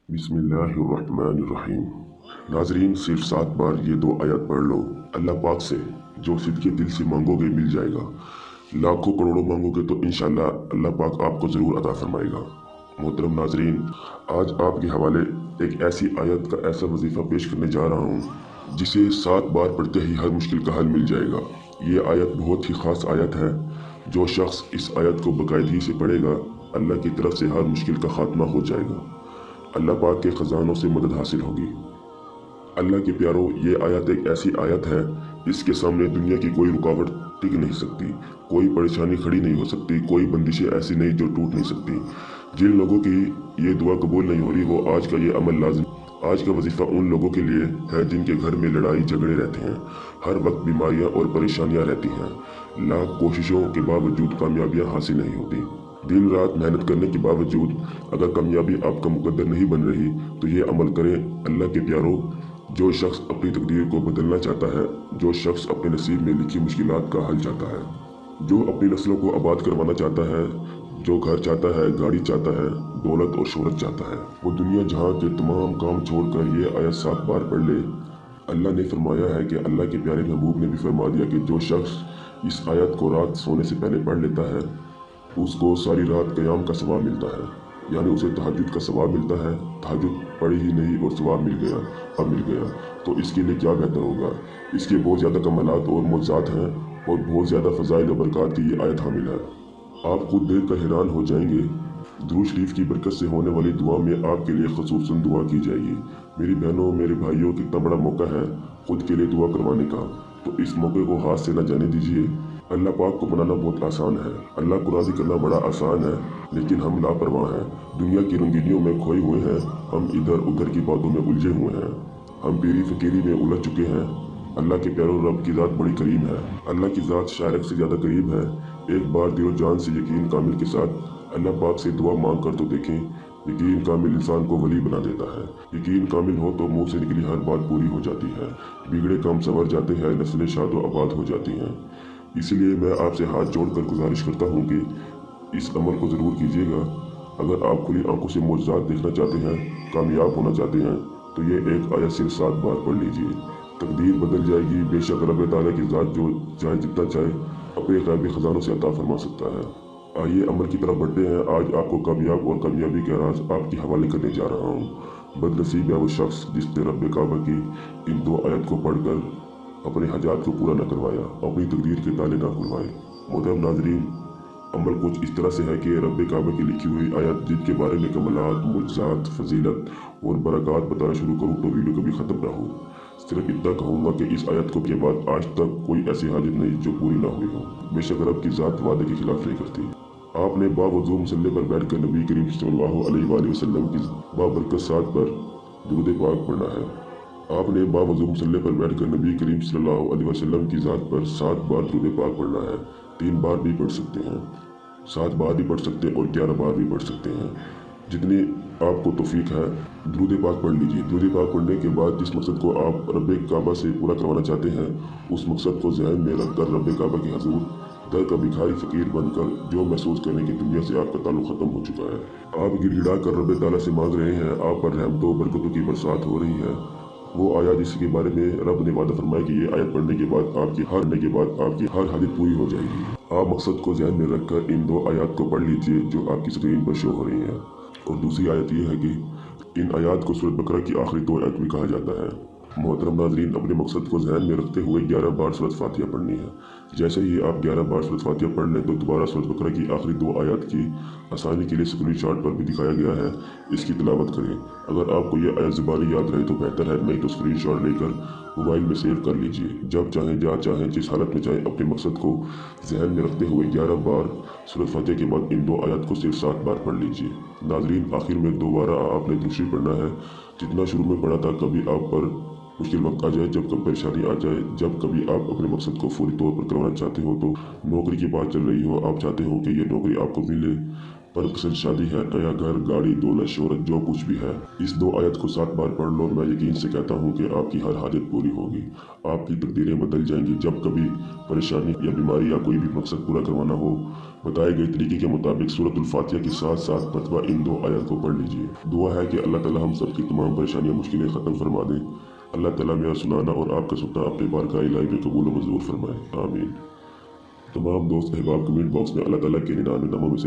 बिस्मिल्लाहिर्रहमानिर्रहीम। नाजरीन, सिर्फ 7 बार ये दो आयत पढ़ लो। अल्लाह पाक से जो सिद्के दिल से मांगोगे मिल जाएगा। लाखों करोड़ों मांगोगे तो इंशाल्लाह अल्लाह पाक आपको ज़रूर अता फरमाएगा। मोहतरम नाजरीन, आज आपके हवाले एक ऐसी आयत का ऐसा वजीफ़ा पेश करने जा रहा हूँ जिसे 7 बार पढ़ते ही हर मुश्किल का हल मिल जाएगा। ये आयत बहुत ही ख़ास आयत है। जो शख्स इस आयत को बाकायदगी से पढ़ेगा, अल्लाह की तरफ से हर मुश्किल का खात्मा हो जाएगा। अल्लाह पाक के ख़जानों से मदद हासिल होगी। अल्लाह के प्यारों, ये आयत एक ऐसी आयत है, इसके सामने दुनिया की कोई रुकावट टिक नहीं सकती, कोई परेशानी खड़ी नहीं हो सकती, कोई बंदिशें ऐसी नहीं जो टूट नहीं सकती। जिन लोगों की ये दुआ कबूल नहीं हो रही, वो आज का ये अमल लाजिम। आज का वजीफ़ा उन लोगों के लिए है जिनके घर में लड़ाई झगड़े रहते हैं, हर वक्त बीमारियां और परेशानियां रहती हैं, लाख कोशिशों के बावजूद कामयाबियां हासिल नहीं होती। दिन रात मेहनत करने के बावजूद अगर कामयाबी आपका मुकद्दर नहीं बन रही, तो ये अमल करें। अल्लाह के प्यारों, जो शख्स अपनी तकदीर को बदलना चाहता है, जो शख्स अपने नसीब में लिखी मुश्किलात का हल चाहता है, जो अपनी नस्लों को आबाद करवाना चाहता है, जो घर चाहता है, गाड़ी चाहता है, दौलत और शोहरत चाहता है, वो दुनिया जहाँ के तमाम काम छोड़कर ये आयत 7 बार पढ़ ले। अल्लाह ने फरमाया है कि अल्लाह के प्यारे महबूब ने भी फरमा दिया कि जो शख्स इस आयत को रात सोने से पहले पढ़ लेता है, उसको सारी रात क़याम का सवाब मिलता है, यानी उसे तहज्जुद का सवाब मिलता है। तहज्जुद पढ़ी ही नहीं और सवाब मिल गया, अब मिल गया, तो इसके लिए क्या बेहतर होगा। इसके बहुत ज़्यादा कमालात और मौज़ात हैं और बहुत ज़्यादा फ़ज़ाइल और बरक़ात की ये आयत हामिल है। आप खुद देख कर हैरान हो जाएंगे। दुरूद शरीफ की बरकत से होने वाली दुआ में आपके लिए ख़ुसूसन दुआ की जाएगी। मेरी बहनों, मेरे भाइयों, कितना बड़ा मौका है खुद के लिए दुआ करवाने का, तो इस मौके को हाथ से न जाने दीजिए। अल्लाह पाक को मनाना बहुत आसान है, अल्लाह को राज़ी करना बड़ा आसान है, लेकिन हम लापरवाह हैं, दुनिया की रंगीनियों में खोए हुए हैं, हम इधर उधर की बातों में उलझे हुए हैं, हम पीरी फ़कीरी में उलझ चुके हैं। अल्लाह के प्यारों, रब की ज़ात बड़ी करीम है, अल्लाह की ज़ात शायरक से ज़्यादा करीब है। एक बार दिलो जान से यकीन कामिल के साथ अल्लाह पाक से दुआ मांग कर तो देखें। यकीन कामिल इंसान को वली बना देता है। यकीन कामिल हो तो मुंह से निकली हर बात पूरी हो जाती है, बिगड़े काम संवर जाते हैं, नस्लें शादो आबाद हो जाती हैं। इसलिए मैं आपसे हाथ जोड़कर गुजारिश करता हूँ कि इस अमल को ज़रूर कीजिएगा। अगर आप खुली आंखों से मौजज़ात देखना चाहते हैं, कामयाब होना चाहते हैं, तो ये एक आयत सिर्फ 7 बार पढ़ लीजिए, तकदीर बदल जाएगी। बेशक रब ताला की ज़ात जो चाहे जितना चाहे अपने ग़ैबी ख़जानों से अता फरमा सकता है। आइए अमल की तरफ बढ़ते हैं। आज आपको कामयाब और कामयाबी के राज आपके हवाले करने जा रहा हूँ। बदनसीब है वो शख्स जिसने रब काबा की इन 2 आयत को पढ़कर अपने हाजात को पूरा न करवाया, अपनी तकदीर के ताले ना खुलवाए। मोहतरम नाजरीन, अमल कुछ इस तरह से है कि रब काबा की लिखी हुई आयत जिनके बारे में कमलात, मुज्जात, फजीलत और बरक़ात बताना शुरू करूँ तो वीडियो कभी ख़त्म ना हो। सिर्फ इतना कहूँगा कि इस आयत को के बाद आज तक कोई ऐसी हाजिर नहीं जो पूरी ना हुई हो। बेशक रब की ज़ात वादे के खिलाफ नहीं करती। आपने बावजूद मुसल्ले पर बैठ कर नबी करीम सल्लल्लाहु अलैहि वसल्लम की बाबरकत 7 बार दुरूद पाक पढ़ना है। आपने बावजूद मुसल्ले पर बैठ कर नबी करीम सल्लल्लाहु अलैहि वसल्लम की ज़ात पर 7 बार दुरूद पाक पढ़ना है। 3 बार भी पढ़ सकते हैं, 7 बार भी पढ़ सकते हैं और 11 बार भी पढ़ सकते हैं, जितनी आपको तौफीक है। दुरूद पाक पढ़ लीजिए। दुरूद पाक पढ़ने के बाद जिस मकसद को आप रब काबा से पूरा करवाना चाहते हैं, उस मकसद को जहन में रखकर रब काबा की हजूर दर का भिखारी फ़कीर बनकर जो महसूस करने की दुनिया से आपका ताल्लुक़ ख़त्म हो चुका है। आप गिड़गिड़ा कर रब ताला से मांग रहे हैं, आप पर रहमतों बरकतों की बरसात हो रही है। वो आया जिसके बारे में रब ने वादा फरमाया कि ये आयत पढ़ने के बाद आपकी हर हाजत पूरी हो जाएगी। आप मकसद को ध्यान में रखकर इन 2 आयत को पढ़ लीजिए जो आपकी स्क्रीन पर शो हो रही हैं। और दूसरी आयत ये है कि इन आयत को सूरत बकरा की आखिरी 2 आयत भी कहा जाता है। मोहतरम नाज़रीन, अपने मकसद को ध्यान में रखते हुए 11 बार सूरत फातिहा पढ़नी है। जैसे ही आप 11 बार सूरत फातिहा पढ़ लें तो दोबारा सूरत बकरा की आखिरी 2 आयत की आसानी के लिए स्क्रीनशॉट पर भी दिखाया गया है, इसकी तिलावत करें। अगर आपको ये आयत ज़ुबानी याद रहे तो बेहतर है, नहीं तो स्क्रीनशॉट लेकर मोबाइल में सेव कर लीजिए। जब चाहें, जहाँ चाहें, जिस हालत में चाहें, अपने मकसद को ध्यान में रखते हुए 11 बार सूरत फातिहा के बाद इन 2 आयत को सिर्फ 7 बार पढ़ लीजिए। नाज़रीन, आखिर में दोबारा आपने दूसरी पढ़ना है। जितना शुरू में पढ़ा था, कभी आप पर मुश्किल वक्त आ जाए, जब कभी परेशानी आ जाए, जब कभी आप अपने मकसद को फौरी तौर पर करवाना चाहते हो, तो नौकरी की बात चल रही हो, आप चाहते हो कि ये नौकरी आपको मिले, पसंद शादी है, नया घर, गाड़ी, दौलत, शोहरत, जो कुछ भी है, इस 2 आयत को 7 बार पढ़ लो। मैं यकीन से कहता हूँ कि आपकी हर हाजत पूरी होगी, आपकी तकदीरें बदल जाएंगी। जब कभी परेशानी या बीमारी या कोई भी मकसद पूरा करवाना हो, बताए गए तरीके के मुताबिक सूरतुल फातिहा की 7 मरतबा इन 2 आयत को पढ़ लीजिए। दुआ है कि अल्लाह ताला हम सब की तमाम परेशानियाँ मुश्किलें ख़त्म फरमा दे। अल्लाह ताला मेरा सुनाना और आपका सुनना अपने बारगाह इलाही में कबूल व मंजूर फरमाए, आमीन। तमाम दोस्त अहबाब कमेंट बॉक्स में अल्लाह ताला के 99 नामों में से